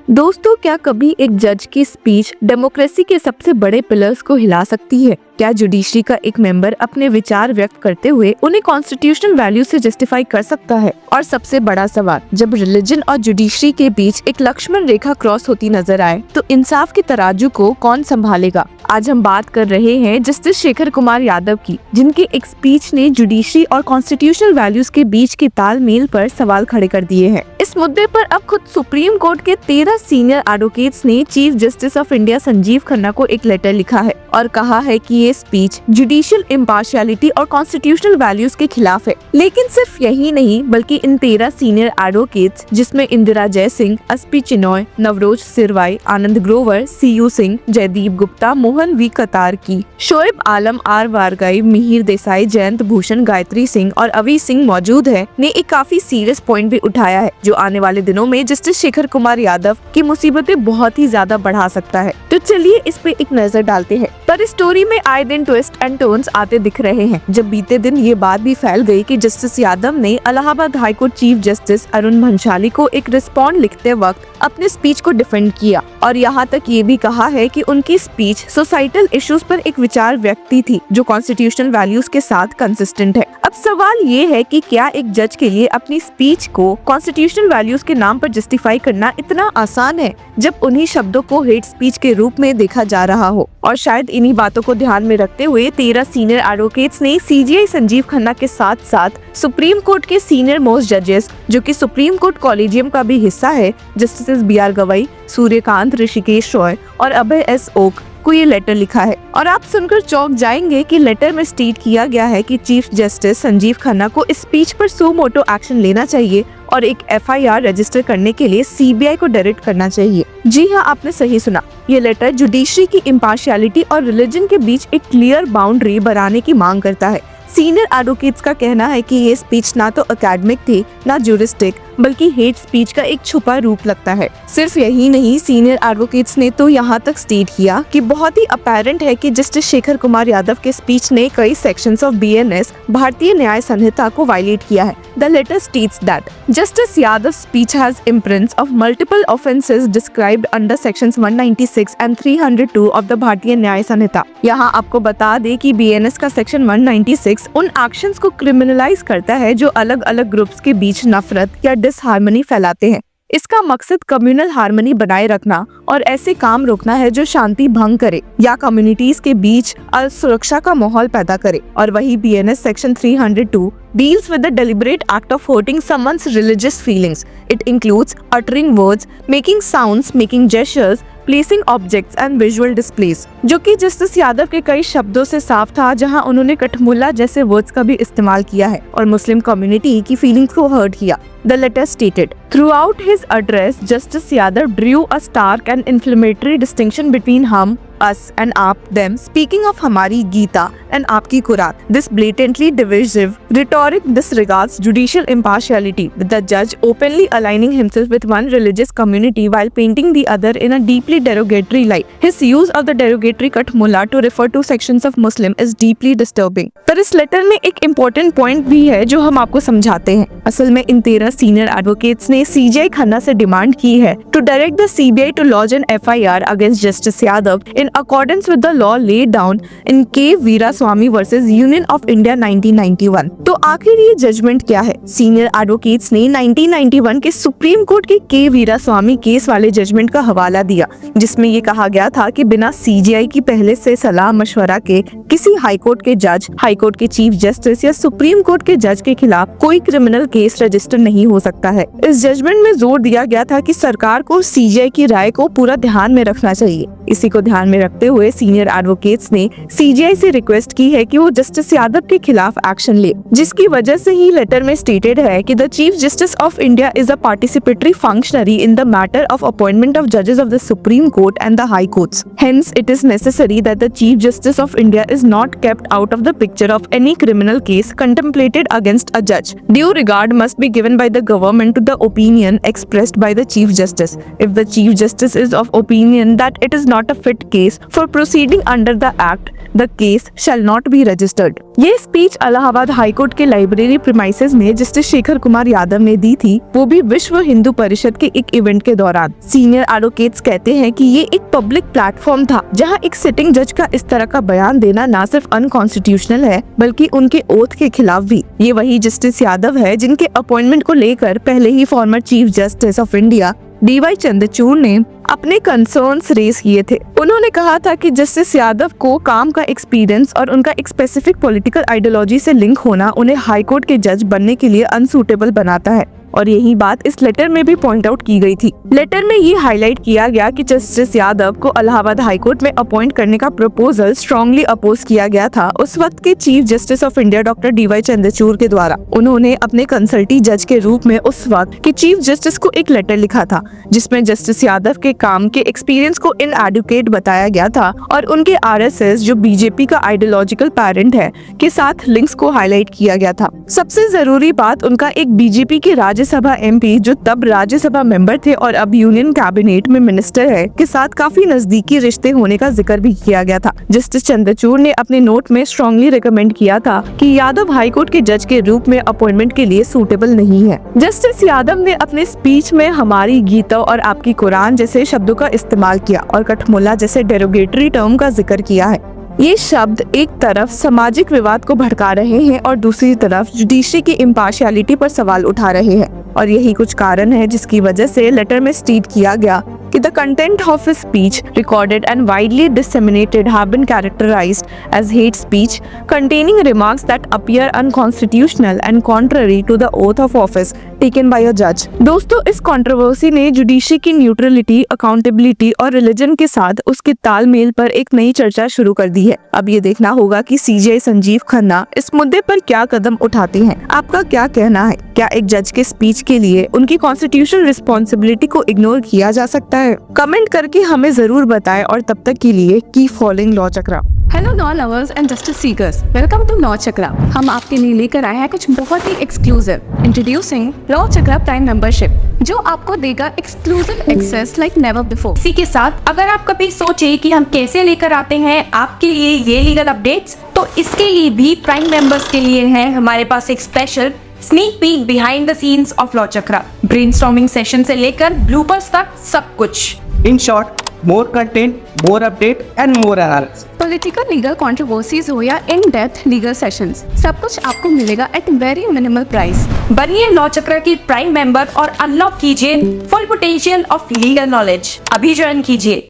दोस्तों, क्या कभी एक जज की स्पीच डेमोक्रेसी के सबसे बड़े पिलर्स को हिला सकती है? क्या जुडिशरी का एक मेंबर अपने विचार व्यक्त करते हुए उन्हें कॉन्स्टिट्यूशनल वैल्यू से जस्टिफाई कर सकता है? और सबसे बड़ा सवाल, जब रिलीजन और जुडिशरी के बीच एक लक्ष्मण रेखा क्रॉस होती नजर आए तो इंसाफ के तराजू को कौन संभालेगा? आज हम बात कर रहे हैं जस्टिस शेखर कुमार यादव की, जिनके एक स्पीच ने जुडिशरी और कॉन्स्टिट्यूशनल वैल्यूज के बीच के तालमेल पर सवाल खड़े कर दिए हैं। इस मुद्दे पर अब खुद सुप्रीम कोर्ट के 13 सीनियर एडवोकेट्स ने chief justice of India Sanjeev Khanna को एक लेटर लिखा है और कहा है कि ये स्पीच जुडिशियल इम्पार्शियलिटी और कॉन्स्टिट्यूशनल वैल्यूज के खिलाफ है। लेकिन सिर्फ यही नहीं, बल्कि इन 13 सीनियर एडवोकेट्स, जिसमें इंदिरा जयसिंह, एसपी चिनॉय, नवरोज सिरवाई, आनंद ग्रोवर, सीयू सिंह, जयदीप गुप्ता, मोहन वी कतार की, शोएब आलम, आर वारगाई, मिहिर देसाई, जयंत भूषण, गायत्री सिंह और अवी सिंह मौजूद है, ने एक काफी सीरियस पॉइंट भी उठाया है जो आने वाले दिनों में जस्टिस शेखर कुमार यादव की मुसीबतें बहुत ही ज्यादा बढ़ा सकता है। तो चलिए इस पे एक नजर डालते हैं। पर इस स्टोरी में आए दिन ट्विस्ट एंड टर्न्स आते दिख रहे हैं। जब बीते दिन ये बात भी फैल गई कि जस्टिस यादव ने Allahabad high court chief justice Arun Bhansali को एक रिस्पॉन्ड लिखते वक्त अपने स्पीच को डिफेंड किया और यहाँ तक ये भी कहा है कि उनकी स्पीच सोसाइटल इश्यूज पर एक विचार व्यक्ति थी जो कॉन्स्टिट्यूशनल वैल्यूज के साथ कंसिस्टेंट है। अब सवाल ये है कि क्या एक जज के लिए अपनी स्पीच को कॉन्स्टिट्यूशनल वैल्यूज के नाम पर जस्टिफाई करना इतना आसान है जब उन्हीं शब्दों को हेट स्पीच के रूप में देखा जा रहा हो? और शायद इन्हीं बातों को ध्यान में रखते हुए 13 सीनियर एडवोकेट्स ने सीजीआई संजीव खन्ना के साथ साथ सुप्रीम कोर्ट के सीनियर मोस्ट जजेस, जो कि सुप्रीम कोर्ट कॉलेजियम का भी हिस्सा है, जस्टिस बी.आर. गवई, सूर्यकांत, ऋषिकेश रॉय और अभय एस ओक को ये लेटर लिखा है। और आप सुनकर चौंक जाएंगे कि लेटर में स्टेट किया गया है कि चीफ जस्टिस संजीव खन्ना को इस स्पीच पर सो मोटो एक्शन लेना चाहिए और एक एफआईआर रजिस्टर करने के लिए सीबीआई को डायरेक्ट करना चाहिए। जी हाँ, आपने सही सुना। ये लेटर जुडिशरी की इम्पार्शियलिटी और रिलीजन के बीच एक क्लियर बाउंड्री बनाने की मांग करता है। सीनियर एडवोकेट्स का कहना है कि ये स्पीच ना तो एकेडमिक थी ना ज्यूरिस्टिक, बल्कि हेट स्पीच का एक छुपा रूप लगता है। सिर्फ यही नहीं, सीनियर एडवोकेट्स ने तो यहाँ तक स्टेट किया कि बहुत ही अपैरेंट है कि जस्टिस शेखर कुमार यादव के स्पीच ने कई सेक्शंस ऑफ बीएनएस, भारतीय न्याय संहिता को वायलेट किया है। The letter states that Justice Yadav's speech has imprints of multiple offences described under sections 196 and 302 of the भारतीय न्याय संहिता। यहाँ आपको बता दे कि बीएनएस का सेक्शन 196 उन एक्शंस को क्रिमिनलाइज करता है जो अलग अलग ग्रुप्स के बीच नफरत या डिसहार्मनी फैलाते हैं। इसका मकसद कम्युनल हार्मनी बनाए रखना और ऐसे काम रोकना है जो शांति भंग करे या कम्युनिटीज के बीच असुरक्षा का माहौल पैदा करे। और वही BNS section 302 deals with the deliberate act of hurting someone's religious feelings. It includes uttering words, making sounds, making gestures, placing objects and visual displays, जो कि जस्टिस यादव के कई शब्दों से साफ था, जहां उन्होंने कठमुल्ला जैसे वर्ड्स का भी इस्तेमाल किया है और मुस्लिम कम्युनिटी की फीलिंग्स को हर्ट किया। The letter stated, throughout his address, Justice Yadav drew a stark and inflammatory distinction between hum, us and aap, them, speaking of हमारी गीता and आपकी Quran. This blatantly divisive rhetoric disregards judicial impartiality, with the judge openly aligning himself with one religious community while painting the other in a deeply derogatory light. His use of the derogatory katmulla to refer to sections of Muslim is deeply disturbing. पर इस letter में एक important point भी है जो हम आपको समझाते हैं। असल में इन 13 सीनियर एडवोकेट्स ने सीजीआई खन्ना से डिमांड की है to direct the CBI to launch an FIR against Justice Yadav in accordance with the law laid down in K. Veeraswamy versus Union of India 1991। तो आखिर ये जजमेंट क्या है? सीनियर एडवोकेट्स ने 1991 के सुप्रीम कोर्ट के के वीरास्वामी केस वाले जजमेंट का हवाला दिया, जिसमें ये कहा गया था कि बिना सीजीआई की पहले से सलाह मशवरा के किसी हाईकोर्ट के जज, हाईकोर्ट के चीफ जस्टिस या सुप्रीम कोर्ट के जज के खिलाफ कोई क्रिमिनल केस रजिस्टर नहीं हो सकता है। इस जजमेंट में जोर दिया गया था कि सरकार को सीजीआई की राय को पूरा ध्यान में रखना चाहिए। इसी को ध्यान में रखते हुए सीनियर एडवोकेट्स ने सीजीआई से रिक्वेस्ट की है कि वो जस्टिस यादव के खिलाफ एक्शन ले, जिसकी वजह से ही लेटर में स्टेटेड है कि the chief justice of India is a participatory functionary in the matter of appointment of जजेस of the supreme court and the high courts. Hence it is necessary that the chief justice of India is not kept out of the picture of any criminal case contemplated against a judge. Due regard must be given by the government to the opinion expressed by the chief justice. If the chief justice is of opinion that it is not a fit case for proceeding under the act, the case shall not be registered। ये speech Allahabad high court के library premises में justice Shekhar Kumar Yadav ने दी थी, वो भी विश्व हिंदू परिषद के एक इवेंट के दौरान। सीनियर एडवोकेट्स कहते हैं कि ये एक पब्लिक प्लेटफॉर्म था जहां एक सिटिंग जज का इस तरह का बयान देना न सिर्फ अनकॉन्स्टिट्यूशनल है बल्कि उनके ओथ के खिलाफ भी। ये वही जस्टिस यादव है जिनके अपॉइंटमेंट को लेकर पहले ही former chief justice of India DY Chandrachud ने अपने कंसर्न्स रेज किए थे। उन्होंने कहा था कि जस्टिस यादव को काम का एक्सपीरियंस और उनका एक स्पेसिफिक पॉलिटिकल आइडियोलॉजी से लिंक होना उन्हें हाईकोर्ट के जज बनने के लिए अनसूटेबल बनाता है, और यही बात इस लेटर में भी पॉइंट आउट की गई थी। लेटर में ये हाईलाइट किया गया कि जस्टिस यादव को इलाहाबाद हाईकोर्ट में अपॉइंट करने का प्रपोजल स्ट्रांगली अपोज किया गया था उस वक्त के chief justice of India doctor DY Chandrachud के द्वारा। उन्होंने अपने कंसल्टी जज के रूप में उस वक्त के चीफ जस्टिस को एक लेटर लिखा था जिसमें जस्टिस यादव के काम के एक्सपीरियंस को इनएडुकेट बताया गया था और उनके RSS जो बीजेपी का आइडियोलॉजिकल पेरेंट है के साथ लिंक्स को हाईलाइट किया गया था। सबसे जरूरी बात, उनका एक बीजेपी के राज्यसभा MP जो तब राज्यसभा मेंबर थे और अब यूनियन कैबिनेट में मिनिस्टर है के साथ काफी नजदीकी रिश्ते होने का जिक्र भी किया गया था। जस्टिस चंद्रचूड़ ने अपने नोट में स्ट्रांगली रिकमेंड किया था कि यादव हाईकोर्ट के जज के रूप में अपॉइंटमेंट के लिए सूटेबल नहीं है। जस्टिस यादव ने अपने स्पीच में हमारी गीता और आपकी कुरान जैसे शब्दों का इस्तेमाल किया और कठमुल्ला जैसे डेरोगेटरी टर्म का जिक्र किया है। ये शब्द एक तरफ सामाजिक विवाद को भड़का रहे हैं और दूसरी तरफ जुडिशरी की इम्पार्शियलिटी पर सवाल उठा रहे हैं, और यही कुछ कारण है जिसकी वजह से लेटर में स्टेट किया गया कि the content of his speech recorded and widely disseminated have been characterized as hate speech containing remarks that appear unconstitutional and contrary to the oath of office taken by a judge। दोस्तों, इस controversy ने judiciary की neutrality, accountability और religion के साथ उसके तालमेल पर एक नई चर्चा शुरू कर दी है। अब ये देखना होगा कि CJI संजीव खन्ना इस मुद्दे पर क्या कदम उठाते हैं। आपका क्या कहना है? क्या एक जज के स्पीच के लिए उनकी कॉन्स्टिट्यूशनल रिस्पॉन्सिबिलिटी को इग्नोर किया जा सकता है? कमेंट करके हमें जरूर बताएं, और तब तक के लिए keep following law Chakra. Hello law lovers and justice seekers, welcome to law Chakra. हम आपके लिए लेकर आए हैं कुछ बहुत ही exclusive. Introducing law Chakra prime membership, जो आपको देगा exclusive access like never before. इसी के साथ अगर आप कभी सोचे कि हम कैसे लेकर आते हैं आपके लिए ये लीगल अपडेट्स, तो इसके लिए भी प्राइम मेंबर्स के लिए है हमारे पास एक special sneak peek behind the scenes of law chakra. Brainstorming session से लेकर ब्लूपर्स तक सब कुछ। In short, more content, more update and more analysis। Political legal controversies हो या इन डेप्थ लीगल सेशंस, सब कुछ आपको मिलेगा एट वेरी मिनिमल प्राइस। बनिए लॉ चक्र की प्राइम मेंबर और अनलॉक कीजिए full potential of legal knowledge. अभी ज्वाइन कीजिए।